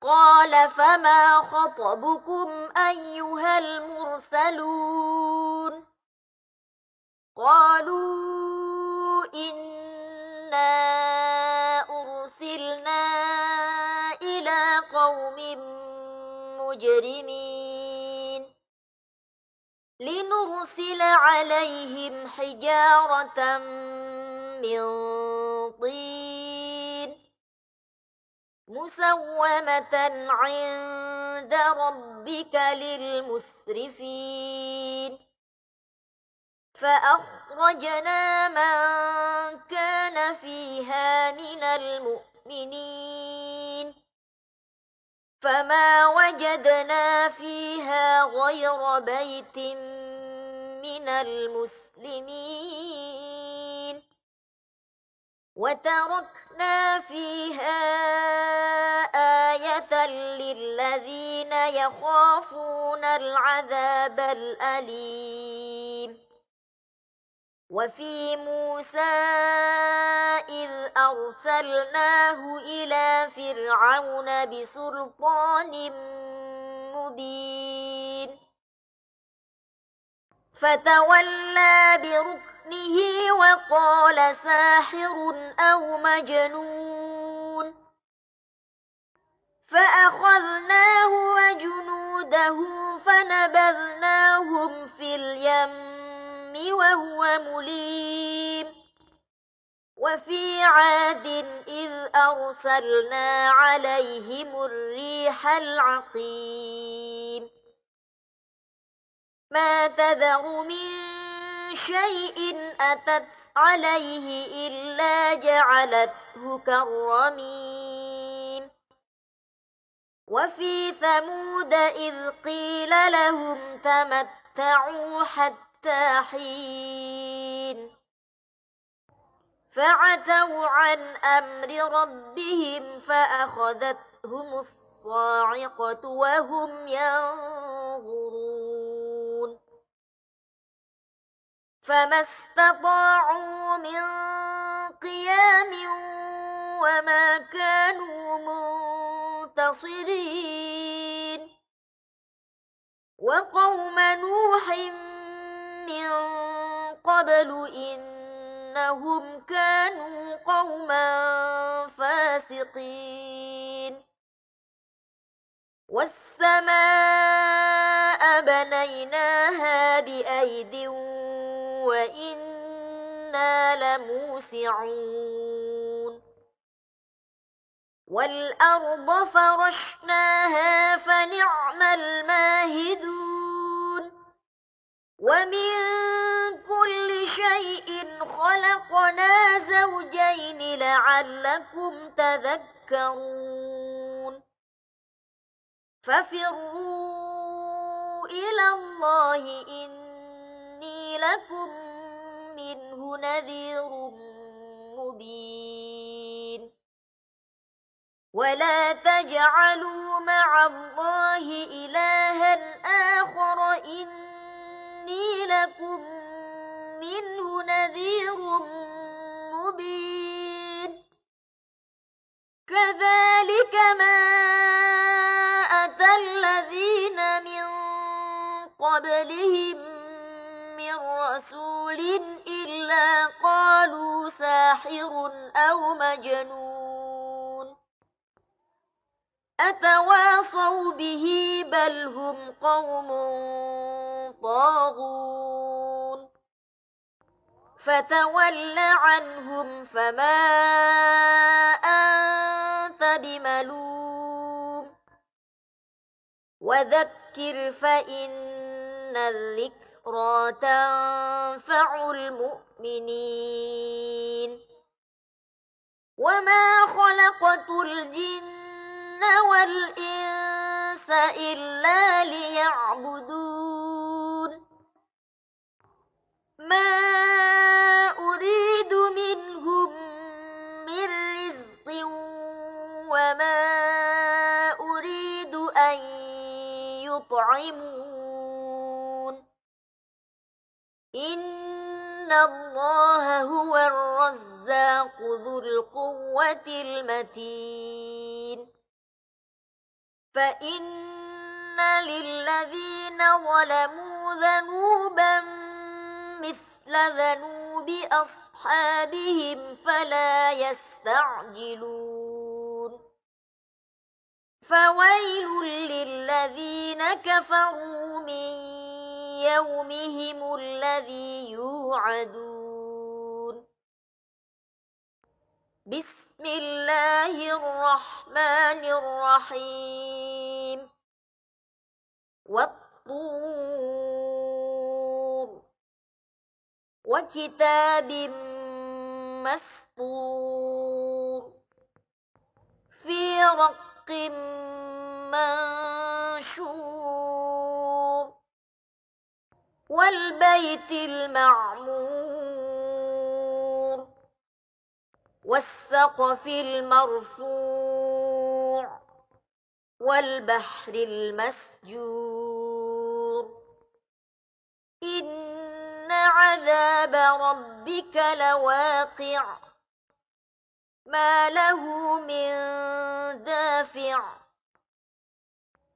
قال فما خطبكم أيها المرسلون قالوا إنا أرسلنا إلى قوم مجرمين لنرسل عليهم حجارة من طين مسومة عند ربك للمسرفين فأخرجنا من كان فيها من المؤمنين فما وجدنا فيها غير بيت من المسلمين وتركنا فيها آية للذين يخافون العذاب الأليم وفي موسى إذ أرسلناه إلى فرعون بسلطان مبين فتولى بركنه وقال ساحر أو مجنون فأخذناه وجنوده فنبذناهم في اليم وهو مليم وفي عاد إذ أرسلنا عليهم الريح العقيم ما تذر من شيء أتت عليه إلا جعلته كالرميم وفي ثمود إذ قيل لهم تمتعوا حتى حين فعتوا عن أمر ربهم فأخذتهم الصاعقة وهم ينظرون فما استطاعوا من قيام وما كانوا منتصرين وقوم نوح من قبل إنهم كانوا قوما فاسقين والسماء بنيناها بأيد وإنا لموسعون والأرض فرشناها فنعم الماهدون ومن كل شيء خلقنا زوجين لعلكم تذكرون ففروا إلى الله إني لكم منه نذير مبين ولا تجعلوا مع الله إلها آخر إني لكم منه نذير مبين كذلك ما أتى الذين من قبلهم من رسول إلا قالوا ساحر أو مجنون أتواصوا به بل هم قوم طاغون فتول عنهم فما أنت بملوم وذكر فإن الذكرى تنفع المؤمنين وما خلقت الجن والإنس إلا ليعبدون ما أريد منهم من رزق وما أريد أن يطعمون إن الله هو الرزاق ذو القوة المتين فإن للذين ظلموا ذنوبا مثل ذنوب أصحابهم فلا يستعجلون فويل للذين كفروا من يومهم الذي يوعدون بسم الله الرحمن الرحيم والطور وكتاب مسطور في رق منشور والبيت المعمور والسقف المرفوع والبحر المسجور إن عذاب ربك لواقع ما له من دافع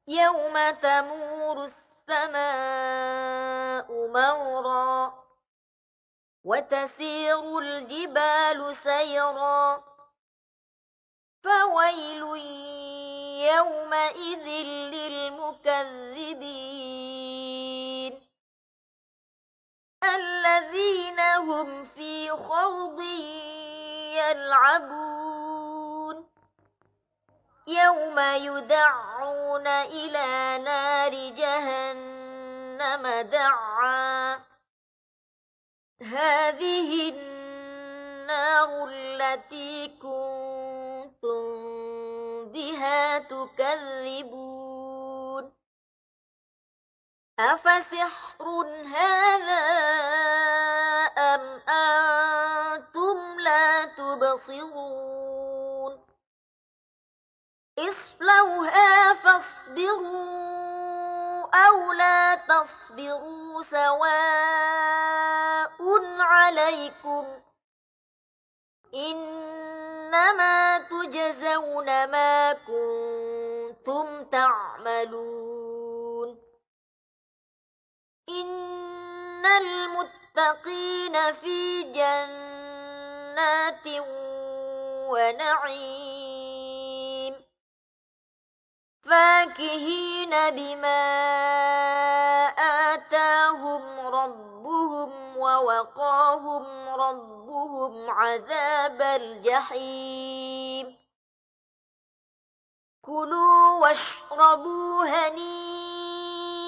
يوم تمور السماء مورا وتسير الجبال سيرا فويل يومئذ للمكذبين الذين هم في خوض يلعبون يوم يدعون إلى نار جهنم دعا هذه النار التي كنتم بها تكذبون أفسحر هذا أم أنتم لا تبصرون اصلوها فاصبروا أو لا تصبروا سواء عليكم إنما تجزون ما كنتم تعملون إن المتقين في جنات ونعيم فاكهين بما آتاهم ربهم ووقاهم ربهم عذاب الجحيم كلوا واشربوا هنيئا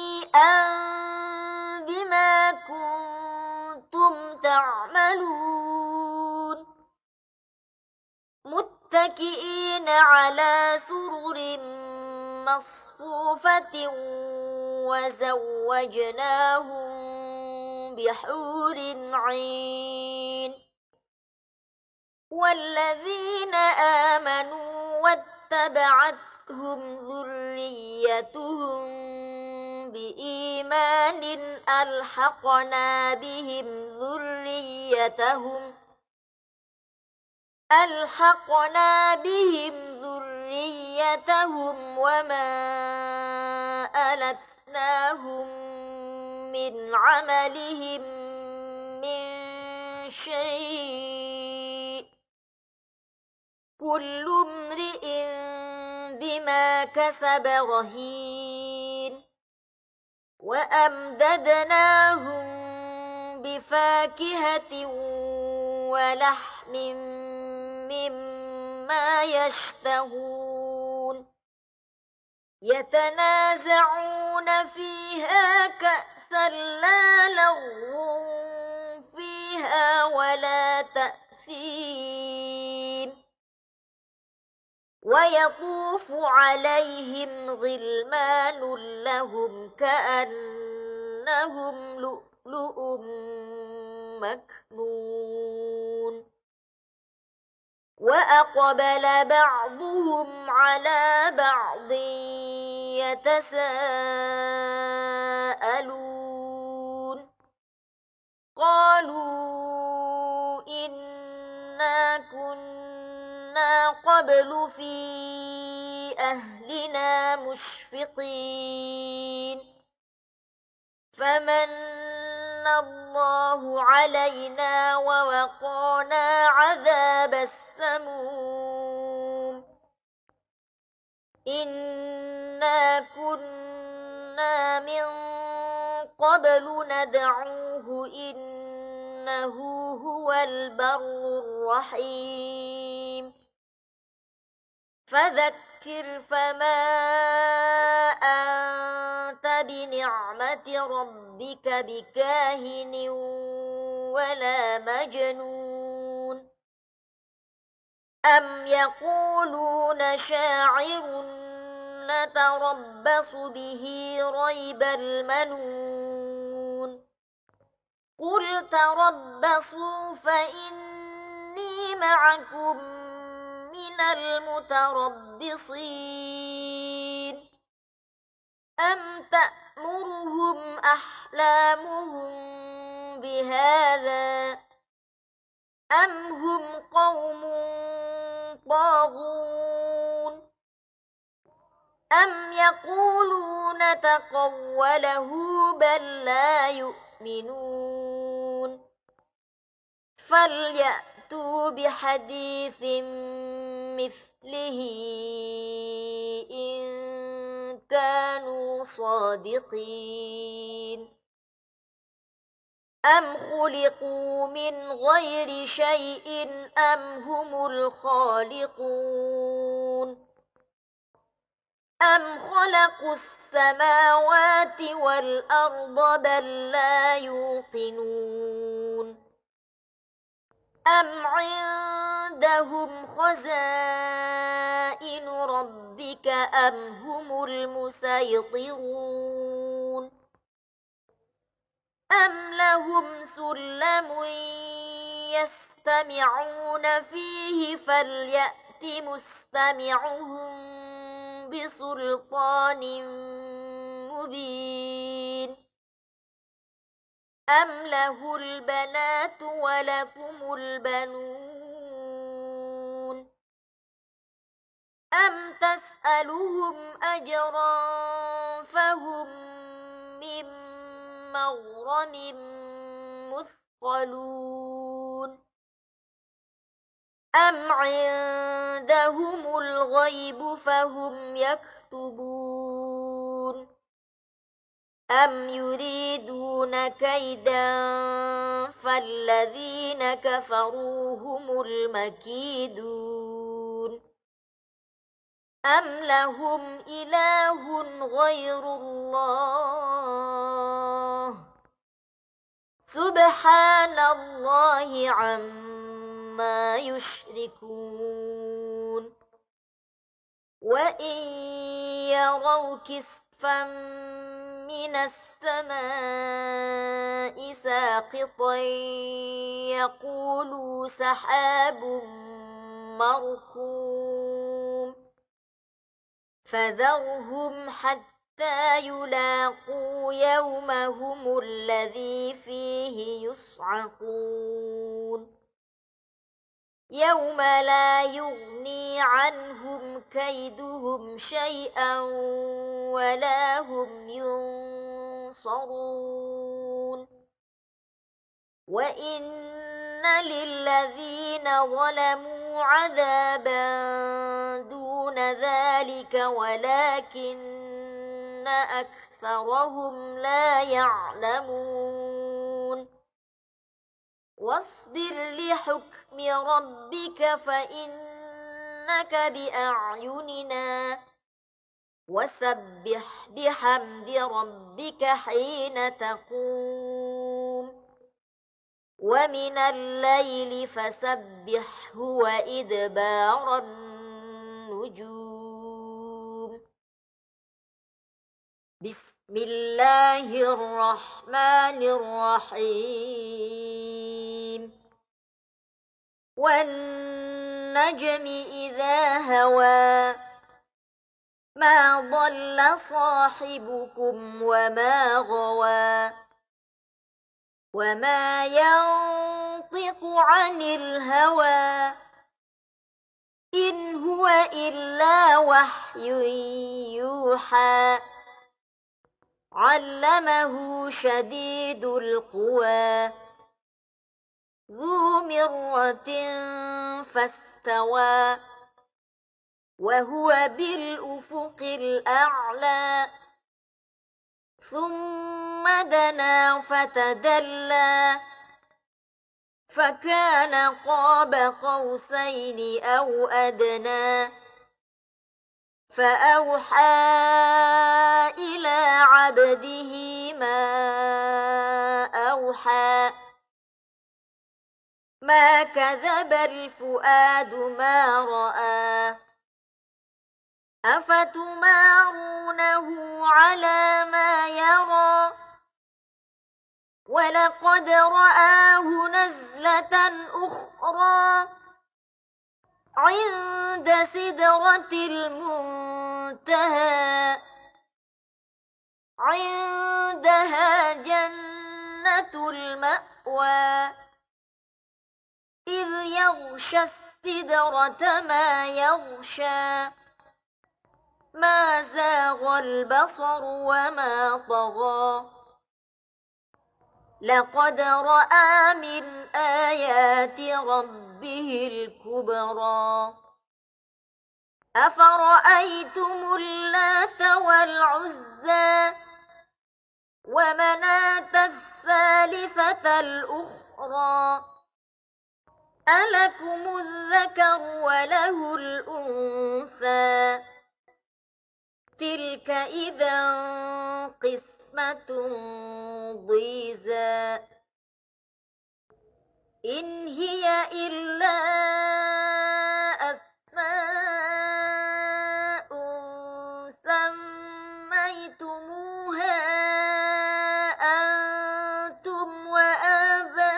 بما كنتم تعملون متكئين على سرر مصفوفة وزوجناهم بحور عين والذين آمنوا واتبعتهم ذريتهم بإيمان ألحقنا بهم ذريتهم وما ألتناهم من عملهم من شيء كل امرئ بما كسب رهين وأمددناهم بفاكهة ولحم مما يشتهون يتنازعون فيها كأسا لا لغو فيها ولا تأثيم ويطوف عليهم غلمان لهم كأنهم لؤلؤ مكنون وأقبل بعضهم على بعض يتساءلون قالوا إنا كنا قبل في أهلنا مشفقين فمن الله علينا ووقانا عذاب السموم إنا كنا من قبل ندعوه إنه هو البر الرحيم فذكر فما أنت بنعمة ربك بكاهن ولا مجنون أم يقولون شاعر نتربص به ريب المنون قل تربصوا فإني معكم من المتربصين أم تأمرهم أحلامهم بهذا أم هم قوم طاغون أم يقولون تقوله بل لا يؤمنون فليأتوا بحديث مثله إن كانوا صادقين أم خلقوا من غير شيء أم هم الخالقون أم خلقوا السماوات والأرض بل لا يوقنون أم عندهم خزائن ربك أم هم المسيطرون أم لهم سلم يستمعون فيه فليأت مستمعهم بسلطان مبين أم له البنات ولكم البنون أم تسألهم أجرا فهم من مغرم مثقلون أم عندهم الغيب فهم يكتبون أم يريدون كيدا فالذين كفروا هم المكيدون أم لهم إله غير الله سبحان الله عما يشركون وإن يروا كسفا من السماء ساقطا يقولوا سحاب مركوم فذرهم حتى يلاقوا يومهم الذي فيه يصعقون يوم لا يغني عنهم كيدهم شيئا ولا هم ينصرون وإن للذين ظلموا عذابا دون ذلك ولكن أكثرهم لا يعلمون واصبر لحكم ربك فإنك بأعيننا وسبح بحمد ربك حين تقوم ومن الليل فسبحه وإدبار النجوم بسم الله الرحمن الرحيم والنجم إذا هوى ما ضل صاحبكم وما غوى وما ينطق عن الهوى إن هو إلا وحي يوحى علمه شديد القوى ذو مرة فاستوى وهو بالأفق الأعلى ثم دنا فتدلى فكان قاب قوسين أو أدنى فأوحى إلى عبده ما أوحى ما كذب الفؤاد ما رأى أفتمارونه على ما يرى ولقد رآه نزلة أخرى عند سدرة المنتهى عندها جنة المأوى إذ يغشى السدرة ما يغشى ما زاغ البصر وما طغى لقد رأى من آيات ربه الكبرى أفرأيتم اللات والعزى ومناة الثالثة الأخرى ألكم الذكر وله الأنثى تلك إذا قسمة ضيزى إن هي إلا أسماء سميتموها أنتم وآباؤكم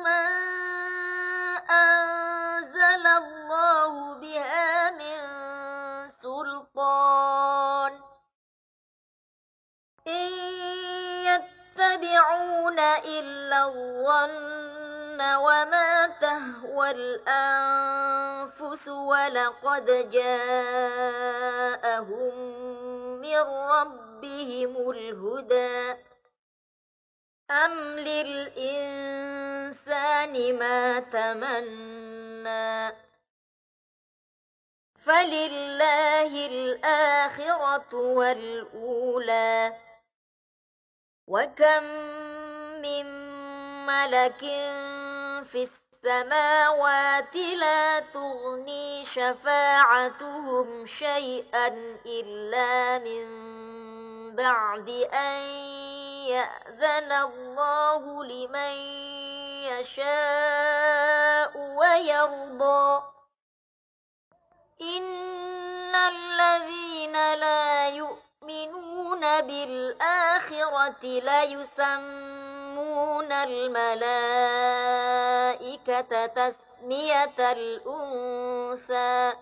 ما أنزل الله بها من سلطان إن يتبعون إلا الظن وما تهوى الأنفس ولقد جاءهم من ربهم الهدى أم للإنسان ما تمنى فلله الآخرة والأولى وكم من ملك في السماوات لا تغني شفاعتهم شيئا إلا من بعد أن يأذن الله لمن يشاء ويرضى إن الذين لا يؤمنون بالآخرة ليسمون الملائكة تسمية الأنثى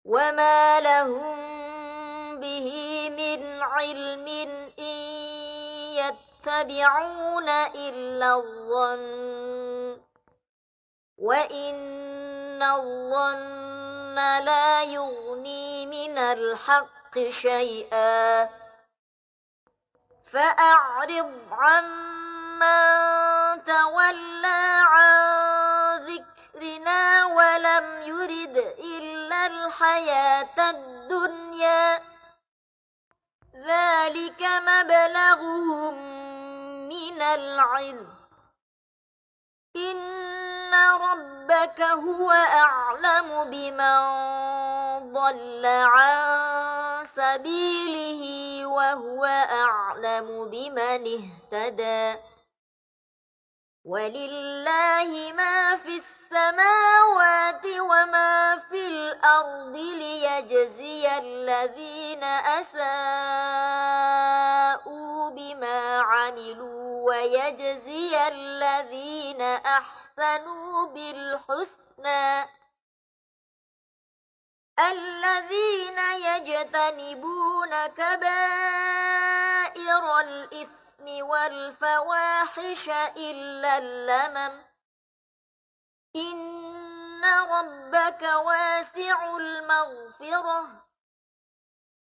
وما لهم به من علم إن يتبعون إلا الظن وإن الظن لا يغني من الحق شيئا فأعرض عمن تولى عن ذكرنا ولم يرد إلا الحياة الدنيا ذلك مبلغهم من العلم إن ربك هو أعلم بمن ضل عن سبيله وهو أعلم بمن اهتدى ولله ما في السماوات وما في الأرض ليجزي الذين أساءوا بما عملوا ويجزي الذين أحسنوا بالحسنى الذين يجتنبون كبائر الإثم والفواحش إلا اللمم إن ربك واسع المغفرة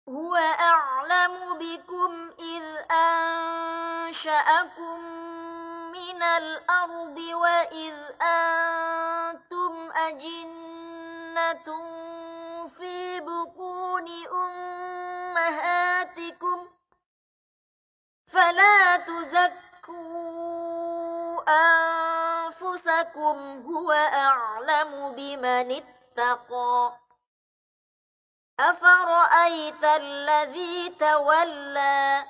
هو أعلم بكم إذ أنشأكم من الأرض وإذ أنتم أجنة في بطون أمهاتكم فلا تزكوا أنفسكم هو أعلم بمن اتقى أفرأيت الذي تولى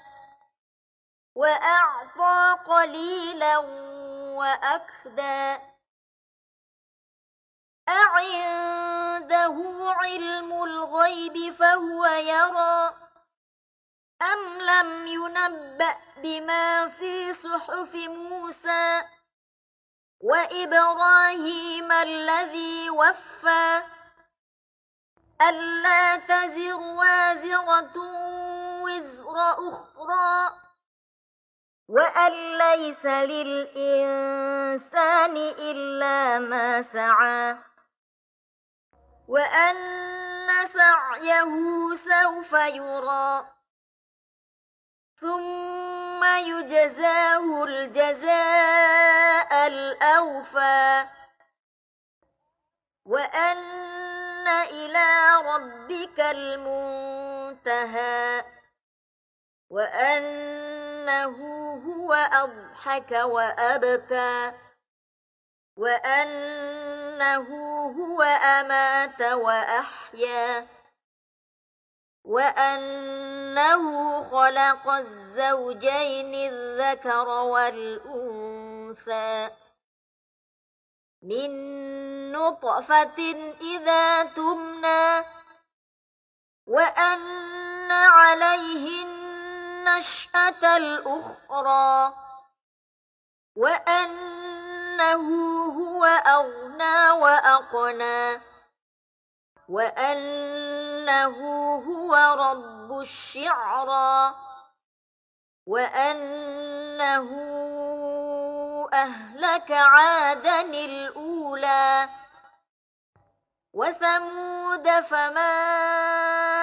وأعطى قليلا وأكدى أعنده علم الغيب فهو يرى أم لم ينبأ بما في صحف موسى وإبراهيم الذي وفى ألا تزر وازرة وزر أخرى وأن ليس للإنسان إلا ما سعى وأن سعيه سوف يرى ثم يجزاه الجزاء الأوفى وأن إلى ربك المنتهى وأنه هو أضحك وأبكى وأنه هو أمات وأحيا وأنه خلق الزوجين الذكر والأنثى من نطفة إذا تمنى وأن عليه النشأة الأخرى وأنه هو أغنى وأقنى وأنه هو رب الشعرى وأنه أهلك عادا الأولى وثمود فما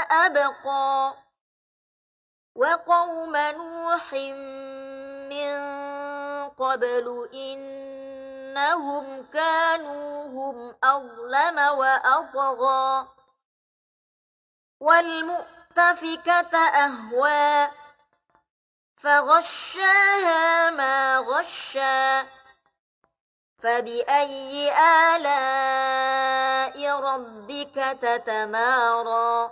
أبقى وقوم نوح من قبل إنهم كانوا هم أظلم وأطغى والمؤتفكة أهوى فغشاها ما غشا فبأي آلاء ربك تتمارى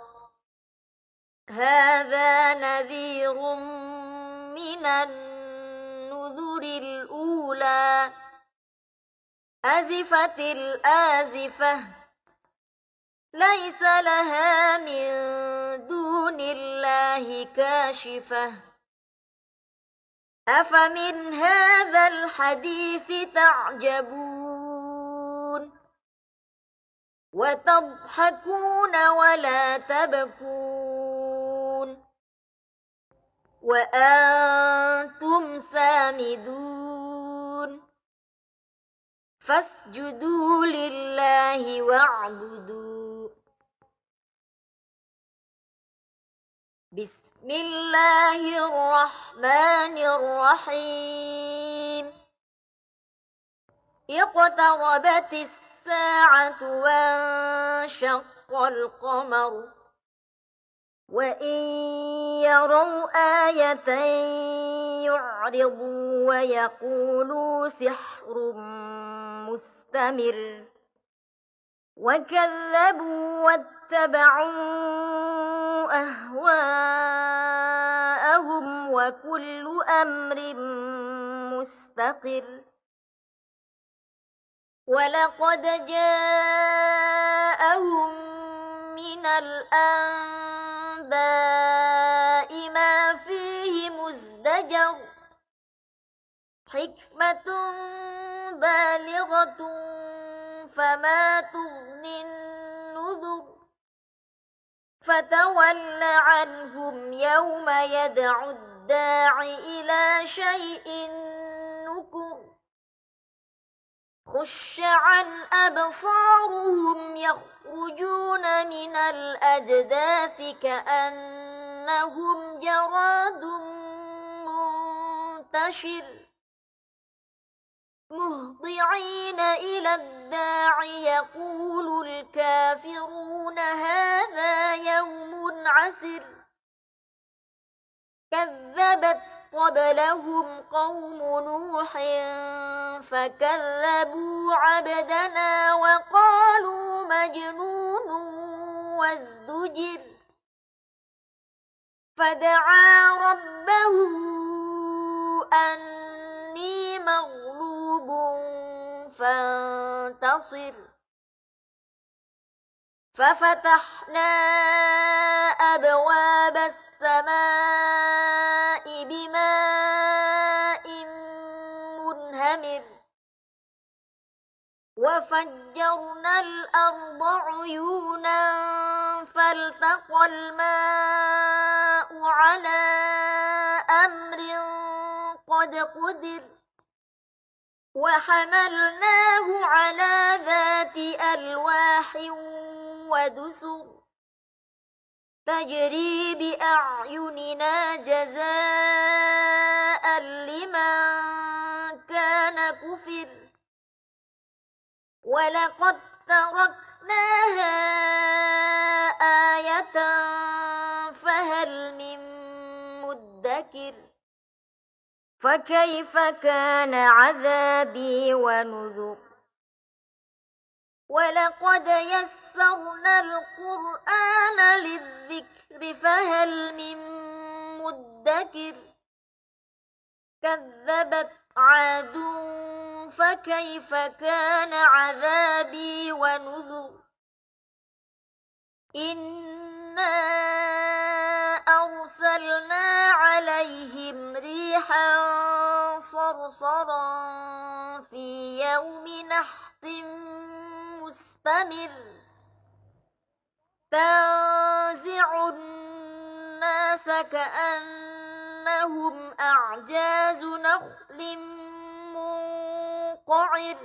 هذا نذير من النذر الأولى أزفت الآزفة ليس لها من دون الله كاشفة أفمن هذا الحديث تعجبون وتضحكون ولا تبكون وأنتم سامدون فاسجدوا لله واعبدوا بسم الله الرحمن الرحيم اقتربت الساعة وانشق القمر وإن يروا آية يعرضوا ويقولوا سحر مستمر وكذبوا واتبعوا أهواءهم وكل أمر مستقر ولقد جاءهم من الأنباء ما فيه مزدجر حكمة بالغة فما تغني النذر فتول عنهم يوم يدعو الداع إلى شيء نكر خش عن أبصارهم يخرجون من الأجداث كأنهم جراد منتشر مهطعين إلى الداع يقول الكافرون هذا يوم عسر كذبت قبلهم قوم نوح فكذبوا عبدنا وقالوا مجنون وازدجر فدعا ربه أني مغلوب فانتصر ففتحنا أبواب السماء بماء منهمر وفجرنا الأرض عيونا فالتقى الماء على أمر قد قدر وحملناه على ذات ألواح ودسر تجري بأعيننا جزاء لمن كان كفر ولقد تركناها آية فهل من مدكر فكيف كان عذابي ونذر ولقد يسرنا القرآن للذكر فهل من مدكر كذبت عاد فكيف كان عذابي ونذر إنا أرسلنا عليهم ريحا صرصرا في يوم نحس مستمر تنزع الناس كأنهم أعجاز نخل منقعر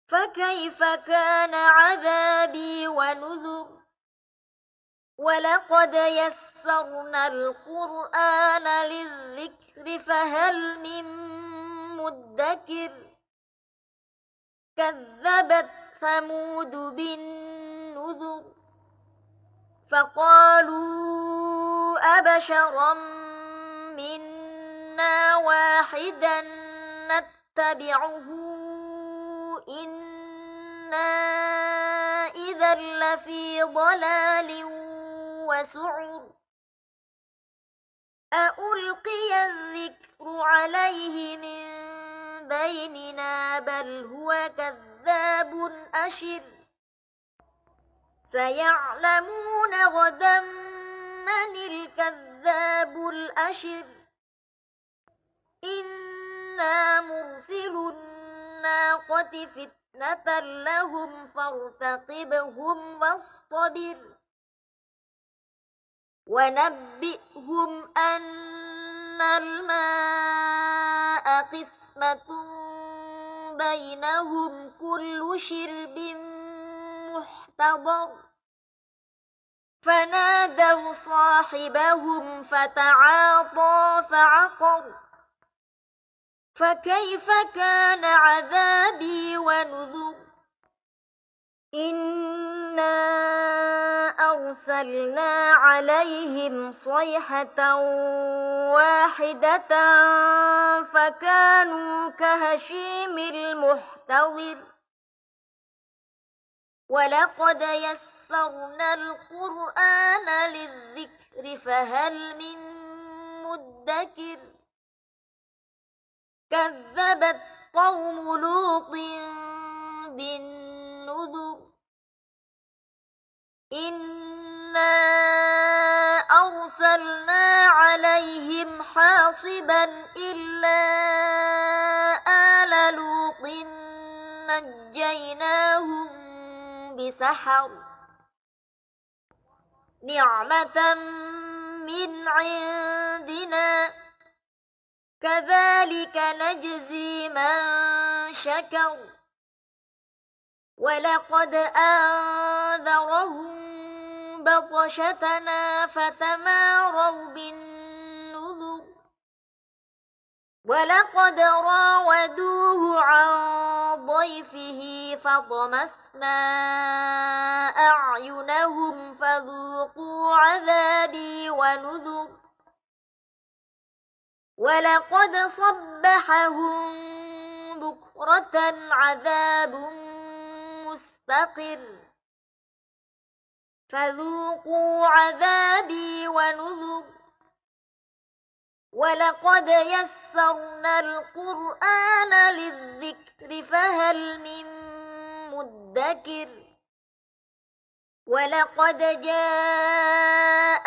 فكيف كان عذابي ونذر ولقد يسرنا القرآن للذكر فهل من مدكر كذبت ثمود بالنذر فقالوا أبشرا منا واحدا نتبعه إنا إذا لفي ضلال وسعر أألقي الذكر عليه من بيننا بل هو كذاب أشر سيعلمون غدا من الكذاب الأشر إنا مرسل الناقة فتنة لهم فارتقبهم واصطبر ونبئهم أن الماء قسمة بينهم كل شرب محتضر فنادوا صاحبهم فتعاطى فعقر فكيف كان عذابي ونذر إنا أرسلنا عليهم صيحة واحدة فكانوا كهشيم المحتضر ولقد يسرنا القرآن للذكر فهل من مدكر كذبت قوم لوط بالنذر إنا أرسلنا عليهم حاصبا إلا آل لوط نجيناهم بسحر نعمة من عندنا كذلك نجزي من شكر ولقد أنذرهم بطشتنا فتماروا بالنذر ولقد راودوه عن ضيفه فطمسنا أعينهم فذوقوا عذابي ونذر ولقد صبحهم بكرة عذاب مستقر فذوقوا عذابي ونذر ولقد يسرنا القرآن للذكر فهل من مدكر ولقد جاء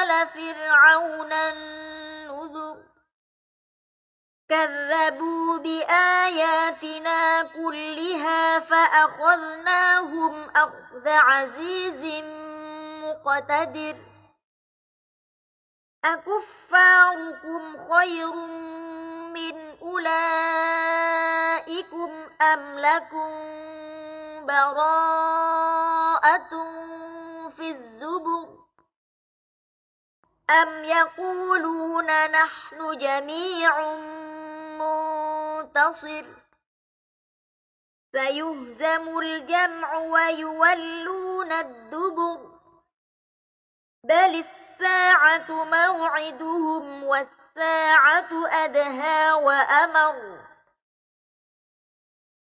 آل فرعون النذر كذبوا بآياتنا كلها فأخذناهم أخذ عزيز مقتدر أكفاركم خير من أولئكم أم لكم براءة في الزبر أم يقولون نحن جميع منتصر سيهزم الجمع ويولون الدبر بل الساعة موعدهم والساعة أدهى وأمر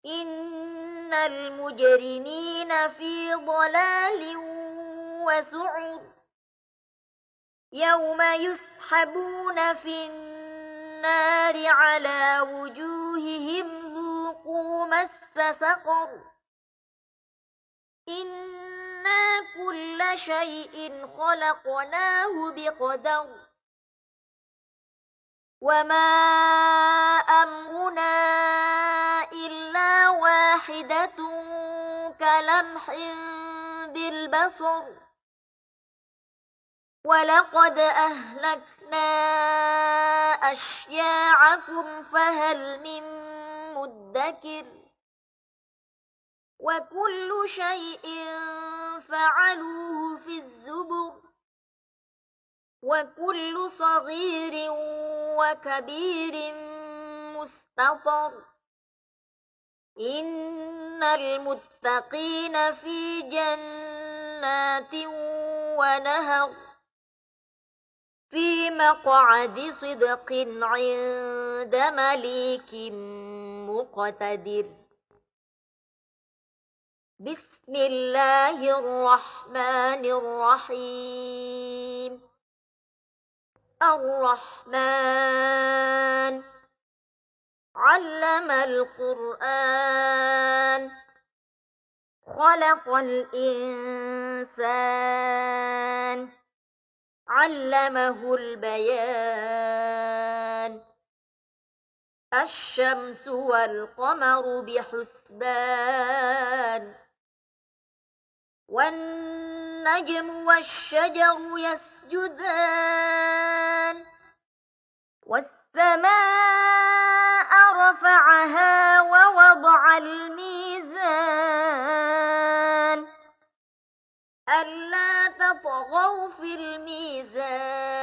إن المجرمين في ضلال وسعر يوم يسحبون في النار على وجوههم ذوقوا مس سقر إنا كل شيء خلقناه بقدر وما أمرنا إلا واحدة كلمح بالبصر ولقد أهلكنا أشياعكم فهل من مدكر وكل شيء فعلوه في الزبر وكل صغير وكبير مستطر إن المتقين في جنات ونهر في مقعد صدق عند مليك مقتدر بسم الله الرحمن الرحيم الرحمن علم القرآن خلق الإنسان علمه البيان الشمس والقمر بحسبان والنجم والشجر يسجدان والسماء رفعها ووضع الميزان ألا تطغوا في الميزان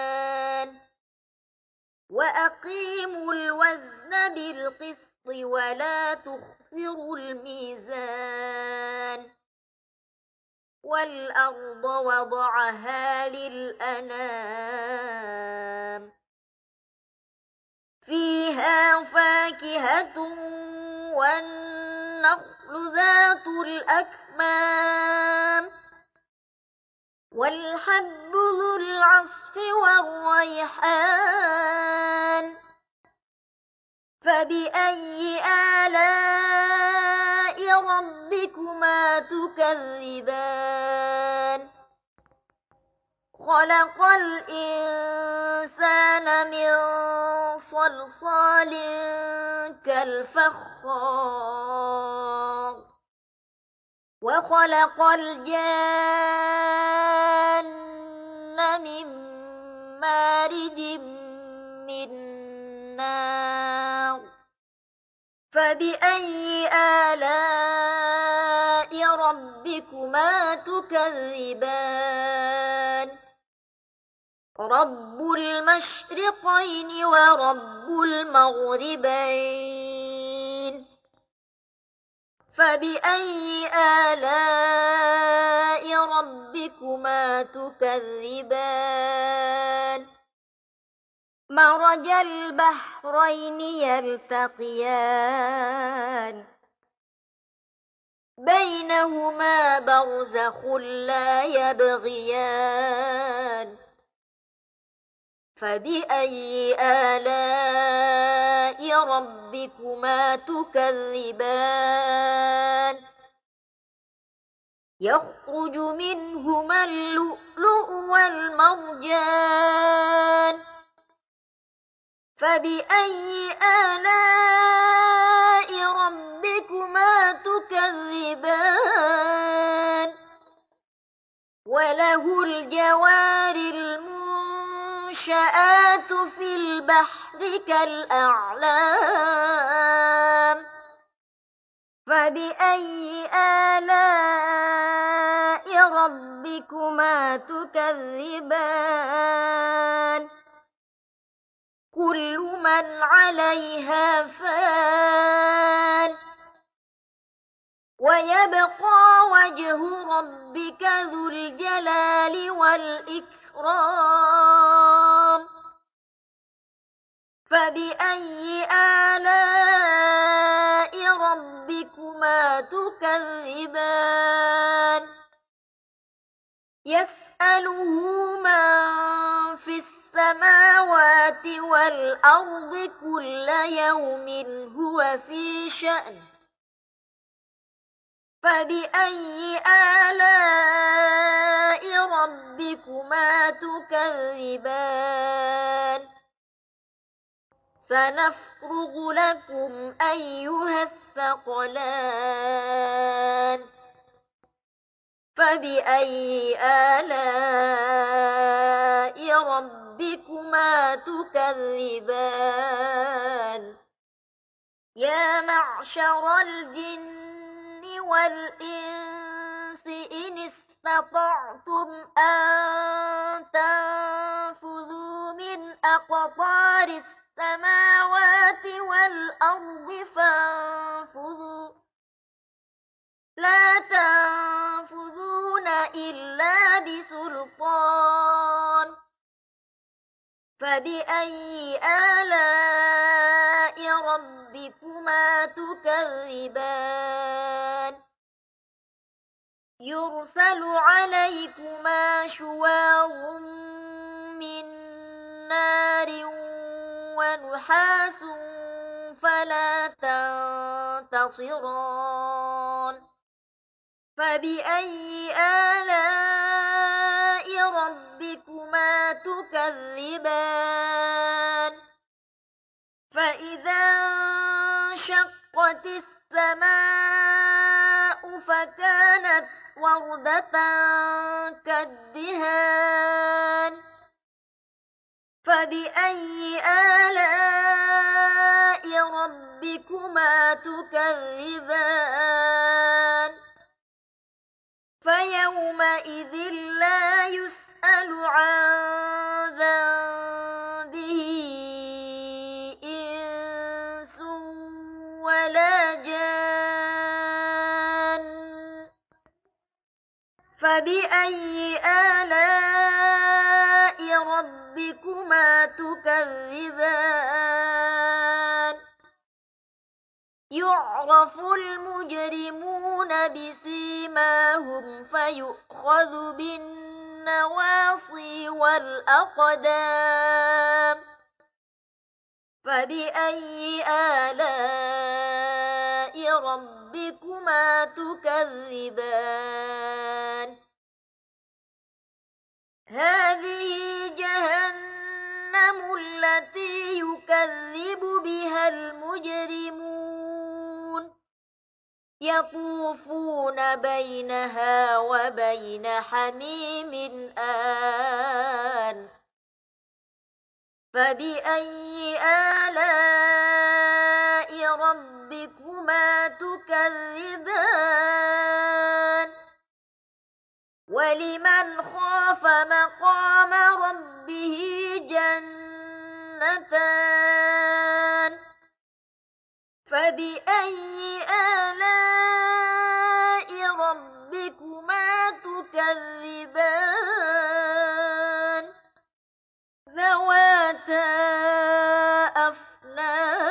وأقيموا الوزن بالقسط ولا تخسروا الميزان والأرض وضعها للأنام فيها فاكهة والنخل ذات الأكمام والحب ذو العصف والريحان فبأي آلاء ربكما تكذبان خلق الإنسان من صلصال كالفخار وخلق الجان من مارج من نار فبأي آلاء ربكما تكذبان رب المشرقين ورب المغربين فبأي آلاء ربكما تكذبان مرج البحرين يلتقيان بينهما برزخ لا يبغيان فبأي آلاء ربكما تكذبان يخرج منهما اللؤلؤ والمرجان فبأي آلاء ربكما تكذبان وله الجوار المنشآت في البحر كالأعلام فبأي آلاء ربكما تكذبان كل من عليها فان ويبقى وجه ربك ذو الجلال والإكرام فبأي آلاء ربكما تكذبان يسأله من في السماوات والأرض كل يوم هو في شأن فبأي آلاء ربكما تكذبان سنفرغ لكم أيها الثقلان فبأي آلاء ربكما تكذبان يا معشر الجن والإنس إن استطعتم أن تنفذوا من أقطار السماوات والأرض فانفذوا لا تنفذون إلا بسلطان فبأي آلاء ربكما تكذبان يرسل عليكما شواظ من نار ونحاس فلا تنتصران فبأي آلاء ربكما تكذبان فإذا انشقت السماء فكانت وردة كالدهان فبأي آلاء ربكما تكذبان فيومئذ لا يسأل عن ذنبه إنس ولا جان فبأي آلاء ربكما تكذبان يعرف المجرمون بسيماهم فيؤخذ بالنواصي والأقدام فبأي آلاء ربكما تكذبان هذه جهنم التي يكذب بها المجرمون يطوفون بينها وبين حميم آن فبأي آلاء ربكما تكذبان ولمن خاف مقام ربه جنتان فبأي آلاء ربكما تكذبان ذواتا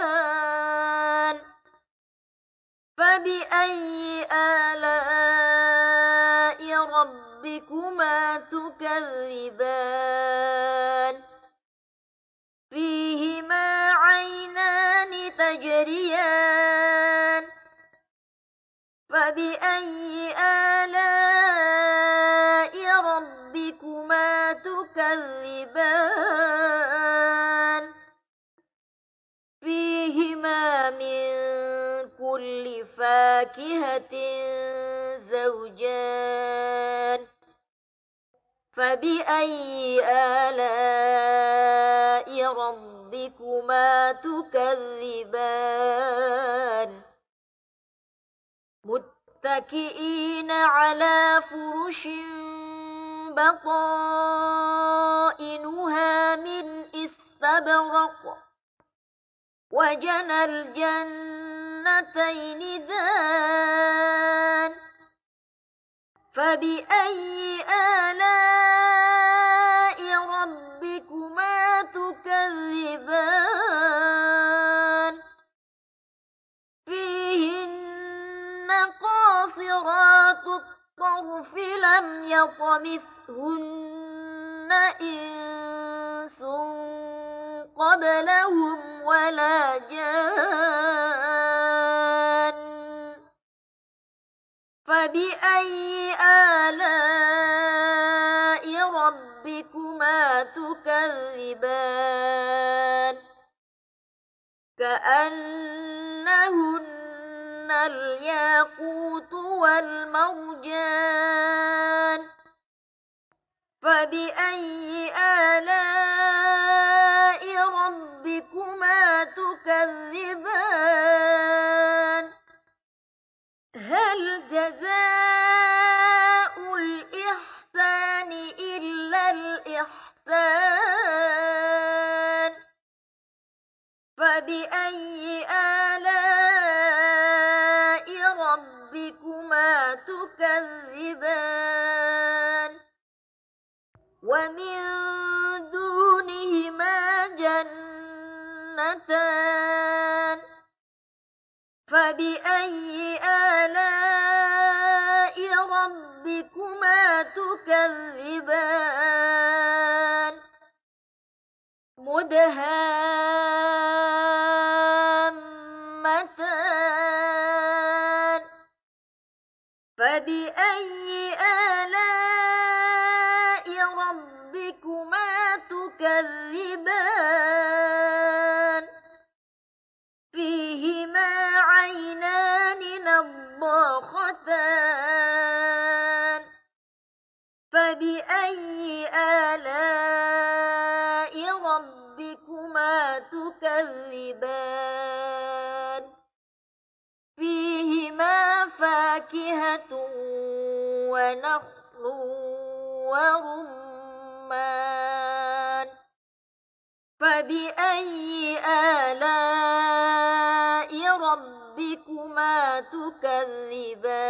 أفنان فبأي آلاء ربكما تكذبان فيهما عينان تجريان فبأي آلاء ربكما تكذبان فيهما من كل فاكهة زوجان فبأي آلاء ربكما تكذبان متكئين على فرش بطائنها من استبرق وجنى الجنتين دان فبأي آلاء ربكما تكذبان فيهن قاصرات الطرف لم يطمثهن إنس قبلهم ولا جان فبأي آلاء ربكما تكذبان كأنهن الياقوت والمرجان فبأي آلاء ربكما تكذبان هل جزاء الإحسان إلا الإحسان فبأي آلاء ربكما تكذبان ومن دونهما جنتان فبأي آلاء ربكما تكذبان مدهامتان فبأي آلاء ربكما تكذبان فيهما عينان نضاختان فبأي آلاء ربكما تكذبان فيهما فاكهة ونخل ورمان فبأي آلاء ربكما تكذبان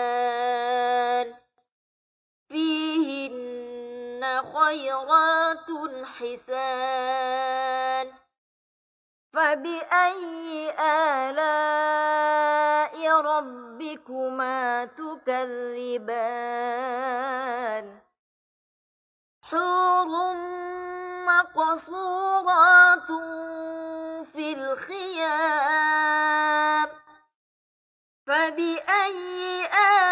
فيهن خيرات حسان فبأي آلاء ربكما تكذبان حور مقصورات في الخيام فبأي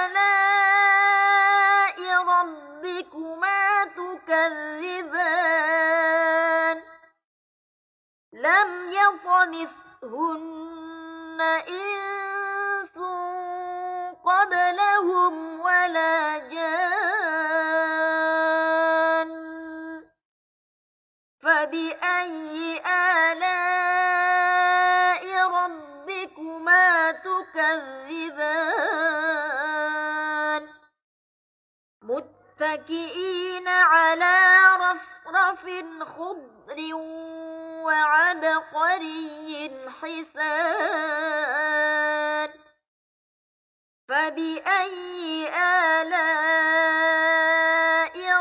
آلاء ربكما تكذبان لم يطمثهن إنس قبلهم ولا جان فبأي آلاء ربكما متكئين على رفرف خضر وعبقري حسان فبأي آلاء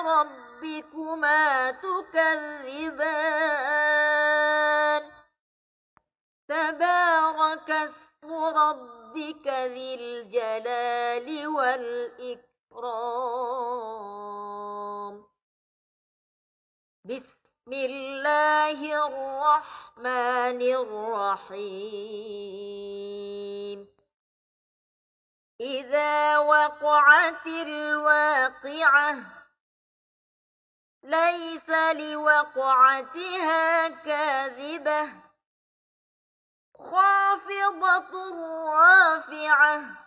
ربكما تكذبان تبارك اسم ربك ذي الجلال والإكرام بسم الله الرحمن الرحيم إذا وقعت الواقعة ليس لوقعتها كاذبة خافضة رافعة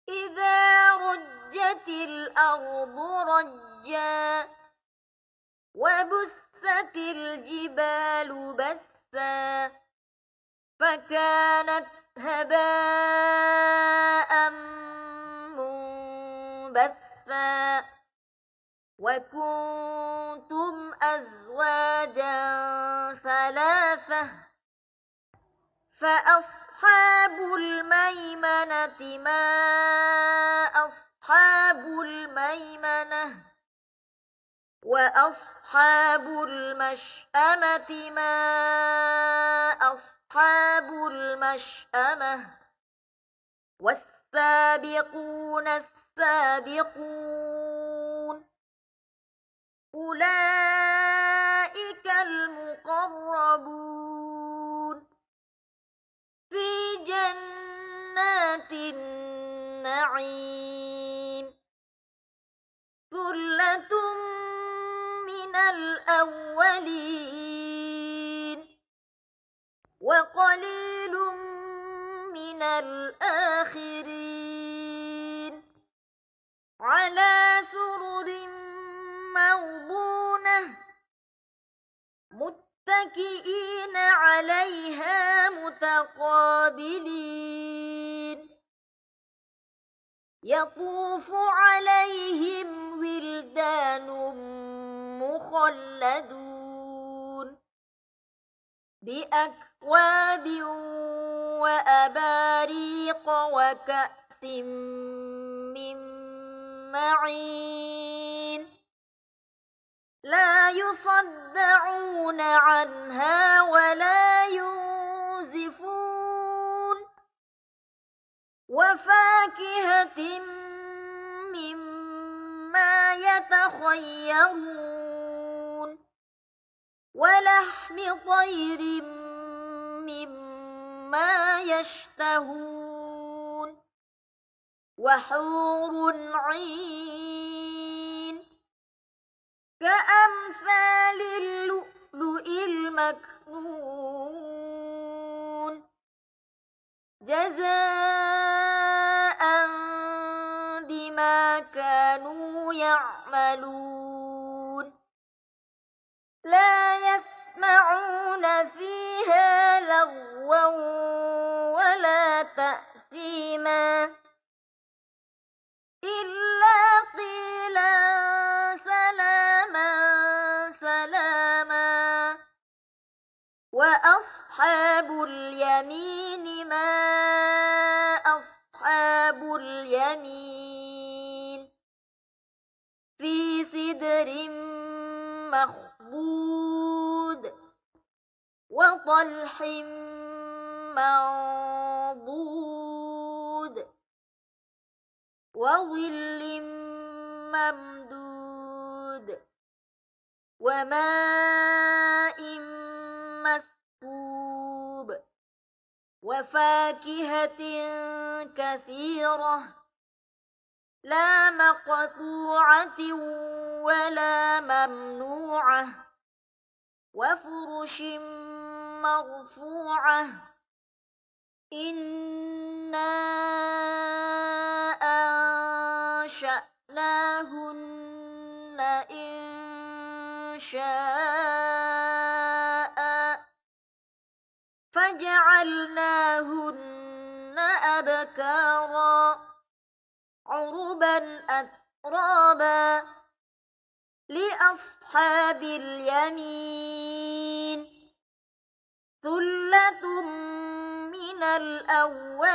إذا رجت الأرض رجا وبست الجبال بسا فكانت هباء منبثا وكنتم أزواجا ثلاثة فأصحاب الميمنة ما أصحاب الميمنة وأصحاب المشأمة ما أصحاب المشأمة والسابقون السابقون أولئك المقربون في جنات النعيم ثلة من الأولين وقليل من الآخرين على سرر موضونة متكئين عليها متقابلين يطوف عليهم ولدان مخلدون بأكواب وأباريق وكأس من معين لا يصدعون عنها ولا ينزفون وفاكهة مما يتخيرون ولحم طير مما يشتهون وحور عين كأمثال اللؤلؤ المكنون جزاء بما كانوا يعملون لا يسمعون فيها لغوا ولا تأثيما إلا قيلا سلاما سلاما وأصحاب اليمين ما أصحاب اليمين في سدر مخضود وطلح منضود وظل ممدود وماء مسكوب وفاكهة كثيرة لا مقطوعة ولا ممنوعة وفرش مرفوعة إنا أنشأناهن إنشاء فجعلناهن أبكارا عربا أترابا لأصحاب اليمين ثلة من الأولين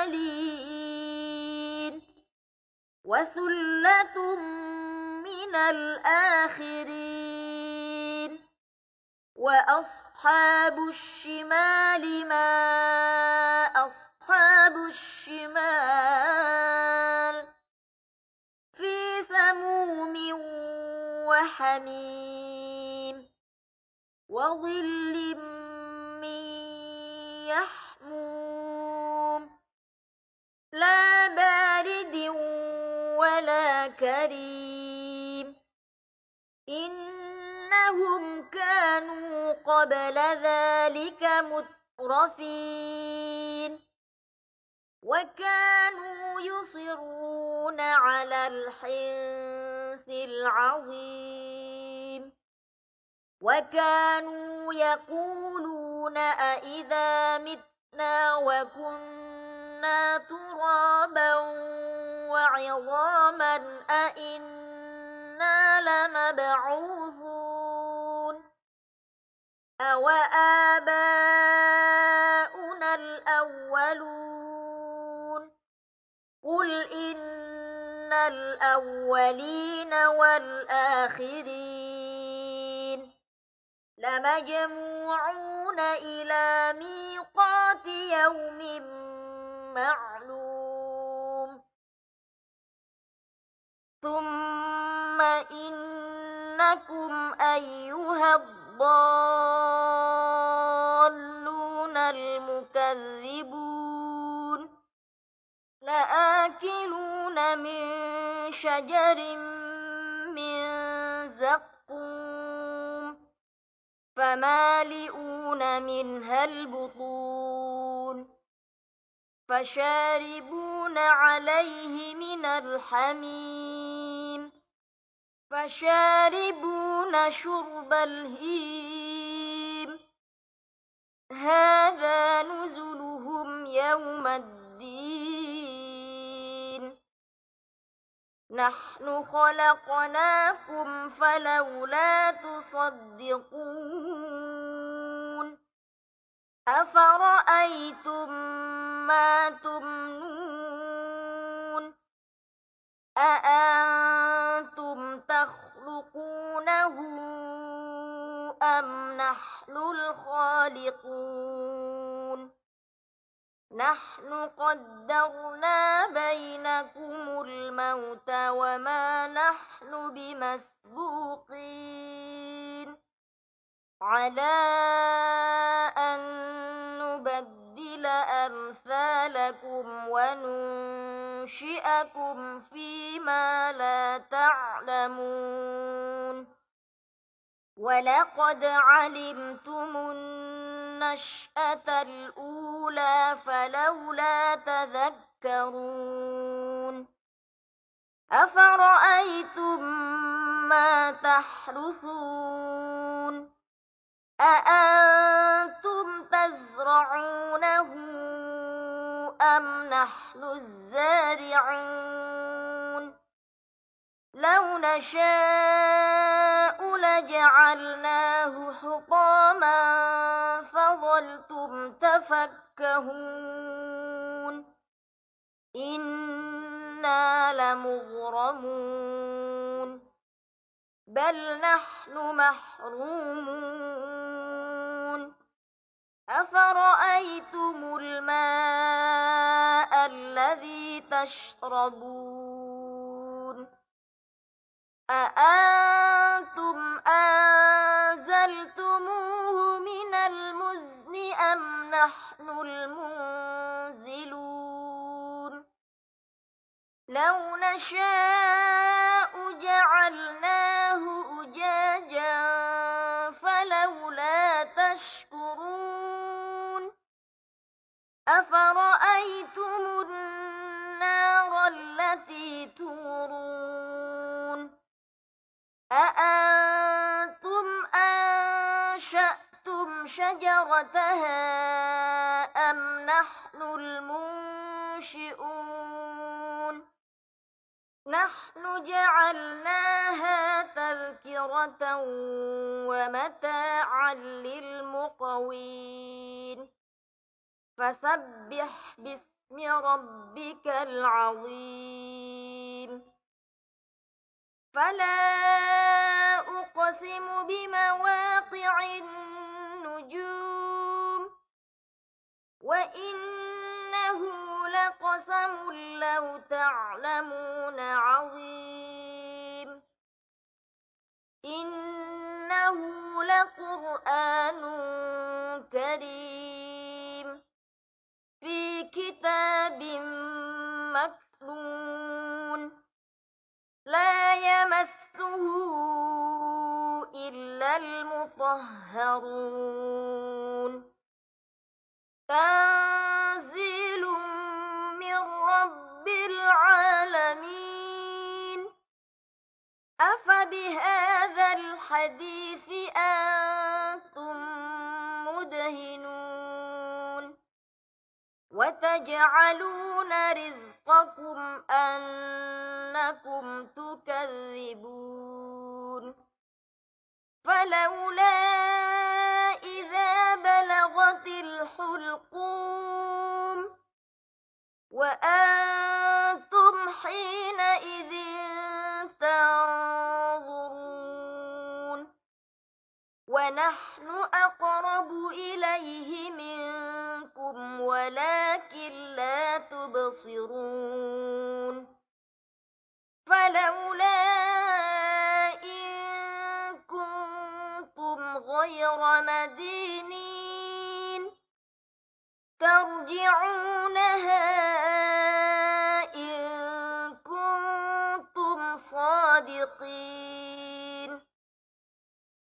وثلة من الآخرين وأصحاب الشمال ما أصحاب الشمال في سموم وحميم وظل من يحموم لا بارد ولا كريم إنهم كانوا قبل ذلك مترفين وكانوا يصرون على الحنث العظيم وكانوا يقولون أإذا متنا وكنا ترابا وعظاما أإنا لمبعوثون أوآباؤنا الأولون قل إن الأولين والآخرين لمجموعون إلى ميقات يوم معلوم ثم إنكم أيها الضالون المكذبون لآكلون من شجر من زقوم فمالئون منها البطون فشاربون عليه من الحميم فشاربون شرب الهيم هذا نزلهم يوم الدين نحن خلقناكم فلولا تصدقون أفرأيتم ما تمنون أأنتم تخلقونه أم نحن الخالقون نحن قدرنا بينكم الموت وما نحن بمسبوقين على أن نبدل أمثالكم وننشئكم فيما لا تعلمون ولقد علمتم النشأة الأولى فلولا تذكرون أفرأيتم ما تحرثون أأنتم تزرعونه أم نحن الزارعون لو نشاء لجعلناه حطاما فظلتم تفكهون إنا لمغرمون بل نحن محرومون أفرأيتم الماء الذي تشربون أأنتم أنزلتموه من المزن أم نحن المنزلون لو نشاء جعلناه أجاجا فلولا تشكرون أفرأيتم النار التي تورون أأنتم أنشأتم شجرتها أم نحن المنشئون نحن جعلناها تذكرة ومتاعا للمقوين فسبح باسم ربك العظيم فلا أقسم بمواقع النجوم وإنه لقسم لو تعلمون عظيم إنه لقرآن كريم في كتاب مكنون لا يمسه إلا المطهرون تنزيل من رب العالمين أفبهذا الحديث أنتم مدهنون وتجعلون رزقكم أنكم تكذبون فلولا إذا بلغت الحلقوم وأنتم حينئذ تنظرون ونحن أقرب إليه منكم ولكن لا تبصرون فلولا إن كنتم غير مدينين ترجعونها إن كنتم صادقين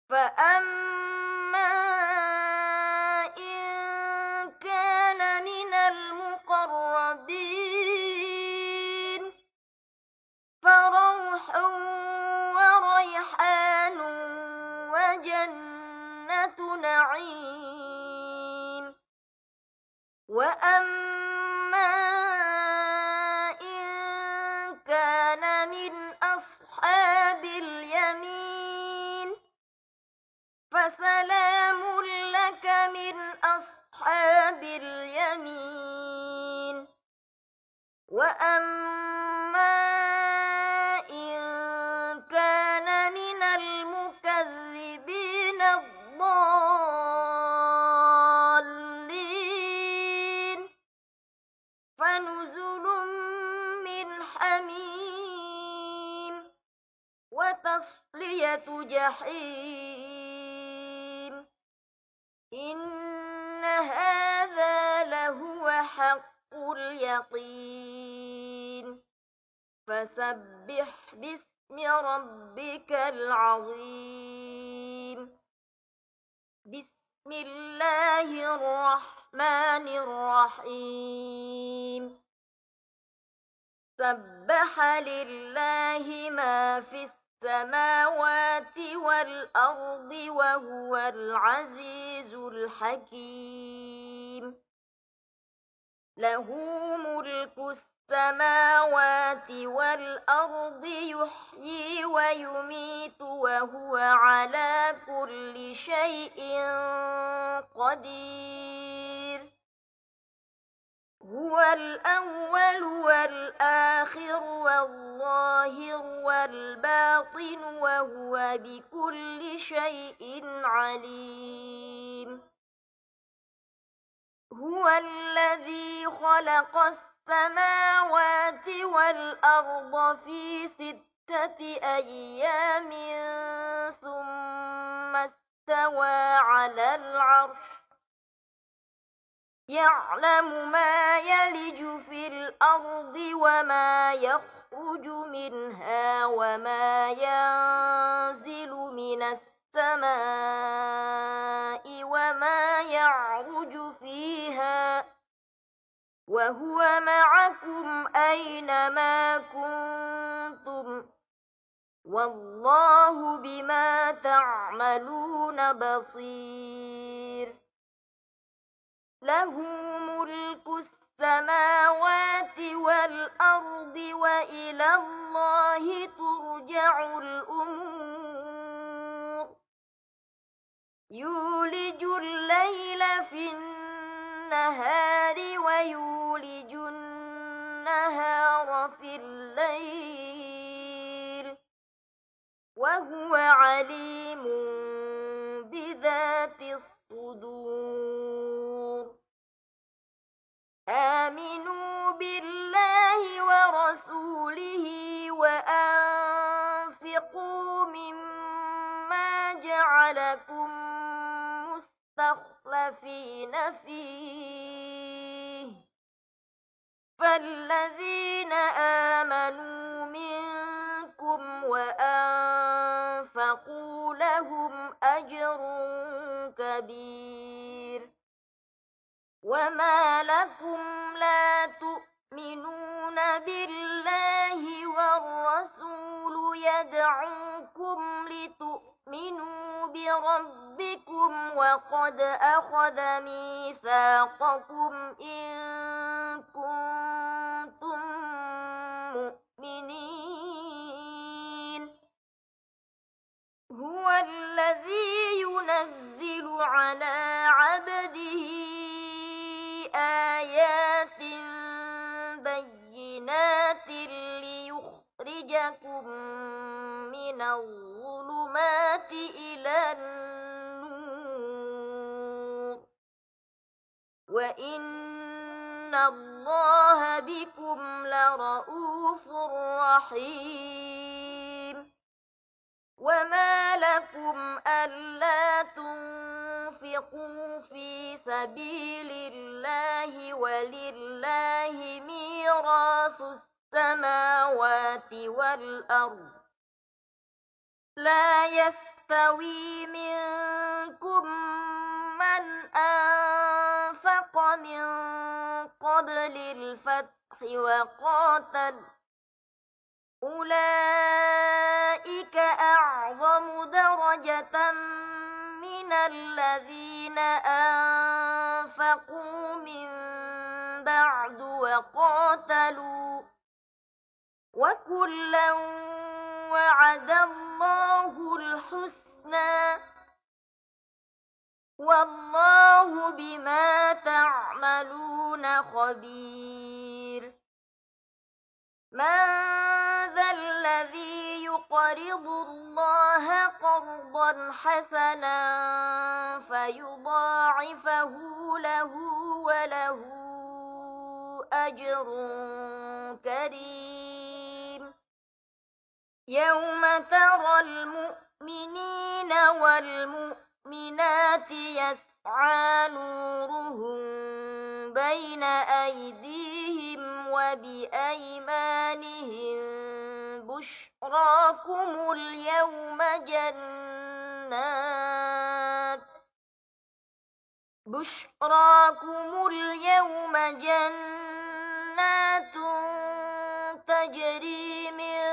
فأما إن كان من المقربين فروح وريحان وجنة نعيم وأما إن كان من أصحاب اليمين فسلام لك من أصحاب اليمين وأما إن كان من المكذبين الضالين فنزل من حميم وتصلية جحيم إن هذا لهو حق اليقين فسبح باسم ربك العظيم بسم الله الرحمن الرحيم سبح لله ما في السماوات والأرض وهو العزيز الحكيم له ملك السماوات والأرض يحيي ويميت وهو على كل شيء قدير هو الأول والآخر والظاهر والباطن وهو بكل شيء عليم هو الذي خلق السماوات والأرض في 6 أيام ثم استوى على العرش يعلم ما يلج في الأرض وما يخرج منها وما ينزل من السماء وما يعرج فيها وهو معكم أينما كنتم والله بما تعملون بصير له ملك السماوات والأرض وإلى الله ترجع الأمور يولج الليل في النهار ويولج النهار في الليل وهو عليم بذات الصدور آمنوا بالله ورسوله وأنفقوا مما جعلكم مستخلفين فيه فالذين آمنوا منكم وأنفقوا لهم أجر كبير وما لكم لا تؤمنون بالله والرسول يدعوكم لتؤمنوا بربكم وقد أخذ ميثاقكم إن كنتم مؤمنين هو الذي ينزل على عبده آيات بينات ليخرجكم من الظلمات إلى النور وإن الله بكم لرءوف رحيم وما لكم ألا تنفقوا في سبيل الله ولله ميراث السماوات والأرض لا يستوي منكم من أنفق من قبل الفتح وقاتل أولئك أعظم درجة من الذين أنفقوا من بعد وقاتلوا وكلا وعد الله الحسنى والله بما تعملون خبير من ذا الذي يقرض الله قرضا حسنا فيضاعفه له وله أجر كريم يوم ترى المؤمنين والمؤمنات يسعى نورهم بين أيديهم وبأيمانهم بشراكم اليوم جنات تجري من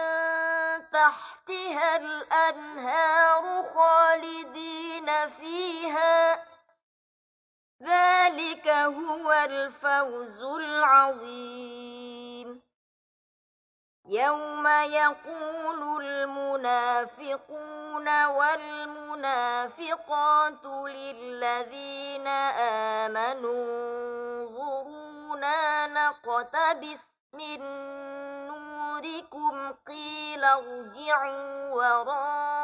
تحتها الأنهار خالدين فيها ذلك هو الفوز العظيم يوم يقول المنافقون والمنافقات للذين آمنوا انظرونا نقتبس من نوركم قيل ارجعوا وراءكم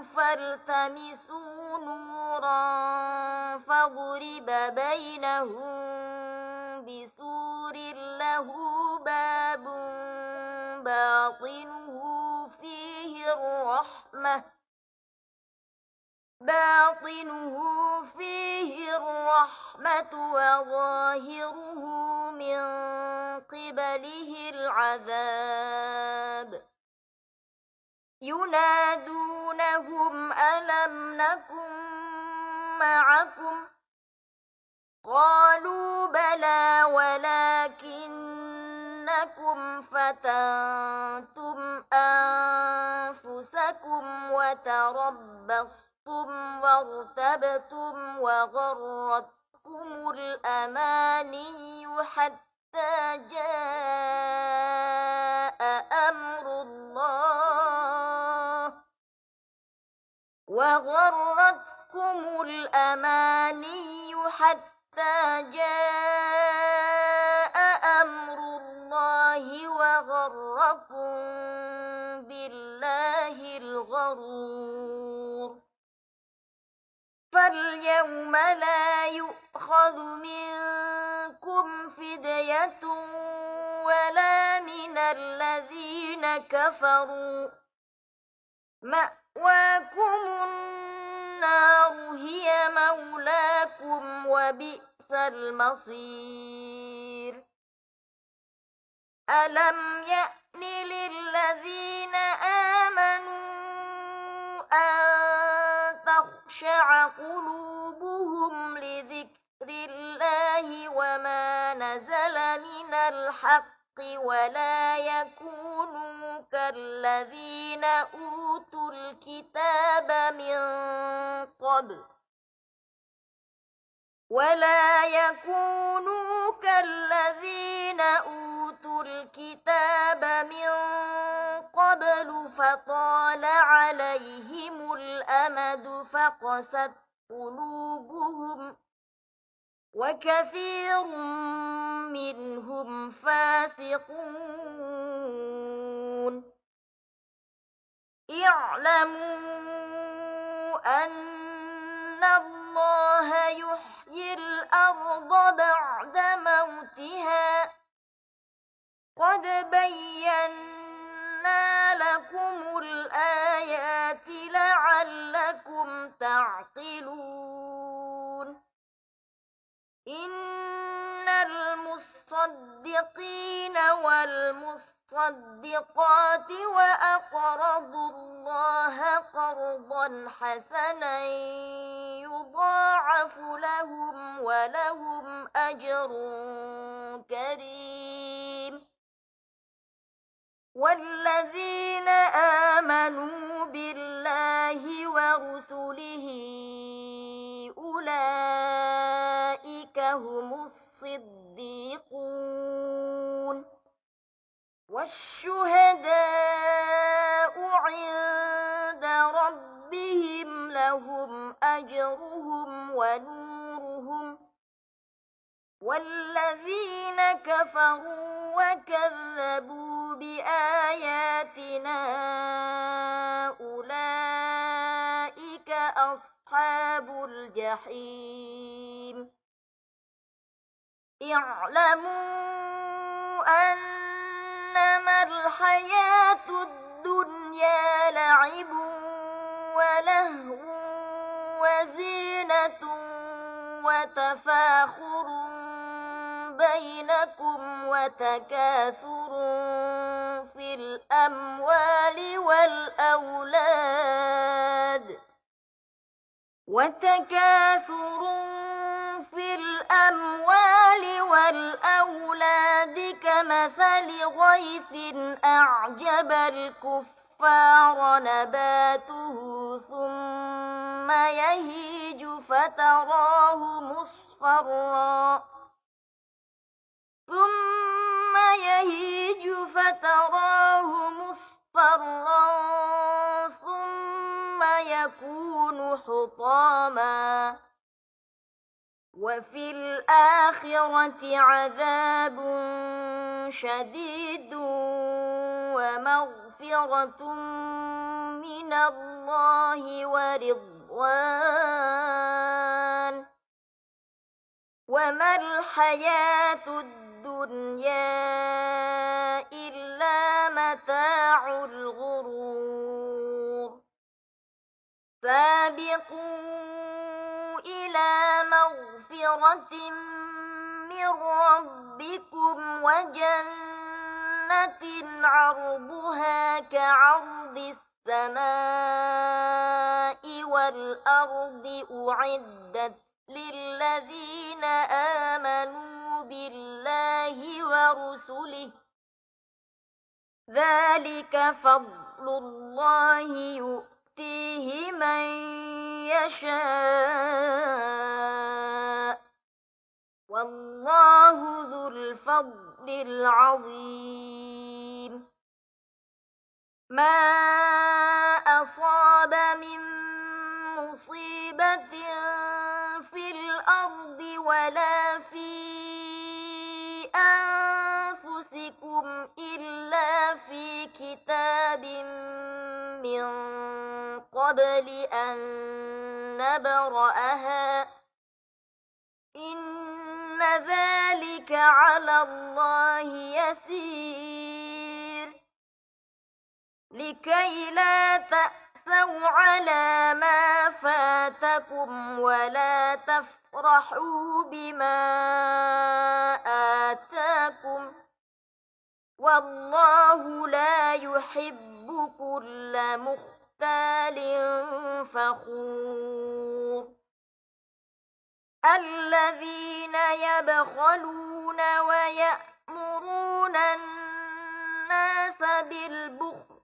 فالتمسوا نورا فضرب بينهم بسور له باب باطنه فيه الرحمة وظاهره من قبله العذاب ينادونهم ألم نكن معكم قالوا بلى ولكنكم فتنتم جاءكم وتربصتم وارتبتم وغرتكم الأماني حتى جاء أمر الله وغركم بالله الغرور فاليوم لا يؤخذ منكم فدية ولا من الذين كفروا مأواكم النار هي مولاكم وبئس المصير ألم يأن للذين آمنوا أن تخشع قلوبهم لذكر الله وما نزل من الحق ولا يكونوا كالذين أوتوا الكتاب من قبل فطال عليهم الأمد فقست قلوبهم وكثير منهم فاسقون اعلموا أن الله يحيي الأرض بعد موتها قد بينا لكم الآيات لعلكم تعقلون إن المصدقين والمصدقات وأقرضوا الله قرضا حسنا يضاعف لهم ولهم أجر كريم والذين آمنوا بالله ورسله أولئك هم الصديقون والشهداء عند ربهم لهم أجرهم ونورهم والذين كفروا وكذبوا بآياتنا أولئك أصحاب الجحيم اعلموا أنما الحياة الدنيا لعب ولهو وزينة وتفاخر بينكم وتكاثر في الأموال والأولاد كمثل غيث أعجب الكفار نباته ثم يهيج فتراه مصفرا ثم يكون حطاما وفي الآخرة عذاب شديد ومغفرة من الله ورضوان وما الحياة الدنيا إلا متاع الغرور سابقوا إلى مغفرة من ربكم وجنة عرضها كعرض السماء والأرض أعدت للذين آمنوا بالله ورسله ذلك فضل فضل الله يؤتيه من يشاء والله ذو الفضل العظيم ما أصاب من مصيبة في الأرض ولا في أنفسكم إلا في كتاب من قبل أن نبرأها إن ذلك على الله يسير لكي لا تأسوا على ما فاتكم ولا تفرحوا بما آتاكم والله لا يحب كل مختال فخور الذين يبخلون ويأمرون الناس بالبخل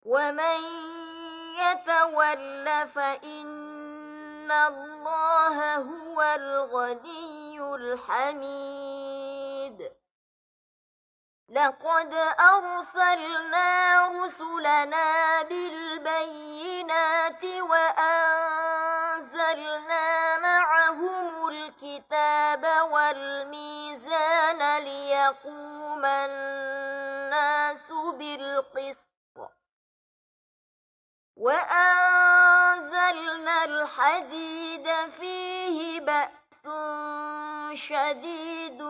ومن يتول فإن الله هو الغني الحميد لقد أرسلنا رسلنا بالبينات وأنزلنا معهم الكتاب والميزان ليقوم الناس بالقسط وأنزلنا الحديد فيه بأس شديد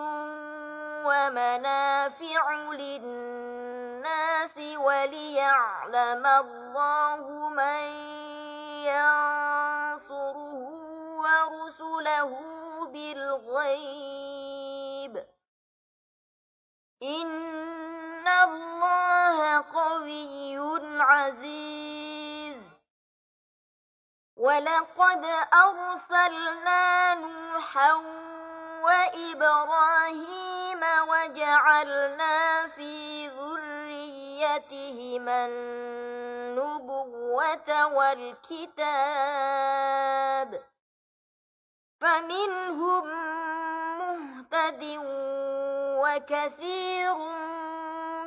ومنافع للناس وليعلم الله من ينصره ورسله بالغيب إن الله قوي عزيز ولقد أرسلنا نوحا وإبراهيم وجعلنا في ذريتهما النبوة والكتاب فمنهم مهتد وكثير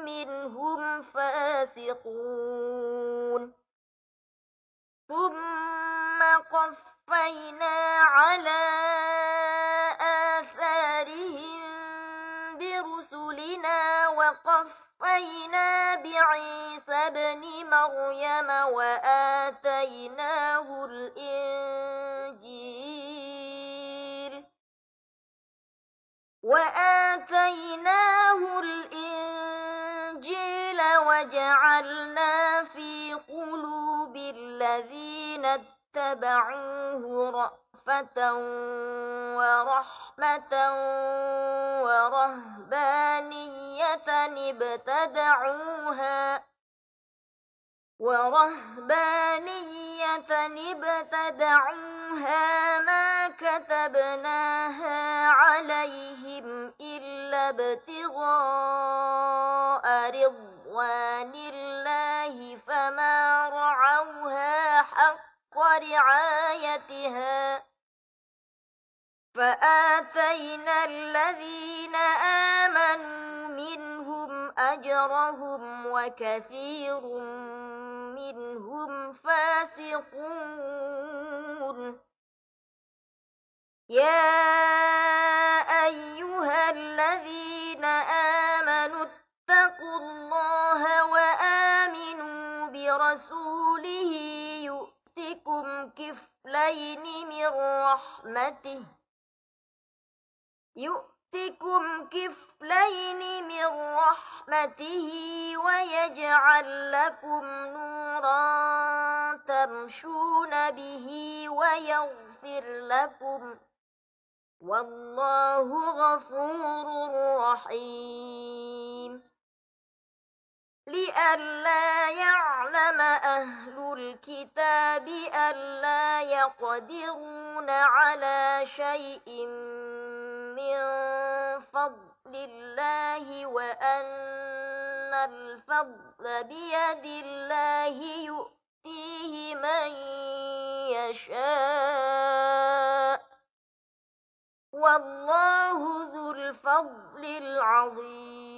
منهم فاسقون ثم قفينا على آثارهم برسلنا وقفينا بعيسى ابن مريم وآتيناه الإنجيل وجعلنا في قلوب الذين اتبعوه رأفة ورحمة ورهبانية ابتدعوها ما كتبناها عليهم إلا ابتغاء رضوان الله فما رعوها حق رعايتها فآتينا الذين آمنوا منهم أجرهم وكثير منهم فاسقون يا أيها الذين آمنوا اتقوا الله وآمنوا برسوله يؤتكم كفلين من رحمته ويجعل لكم نورا تمشون به ويغفر لكم والله غفور رحيم لئلا يعلم أهل الكتاب ألا يقدرون على شيء من فضل الله وأن الفضل بيد الله يؤتيه من يشاء والله ذو الفضل العظيم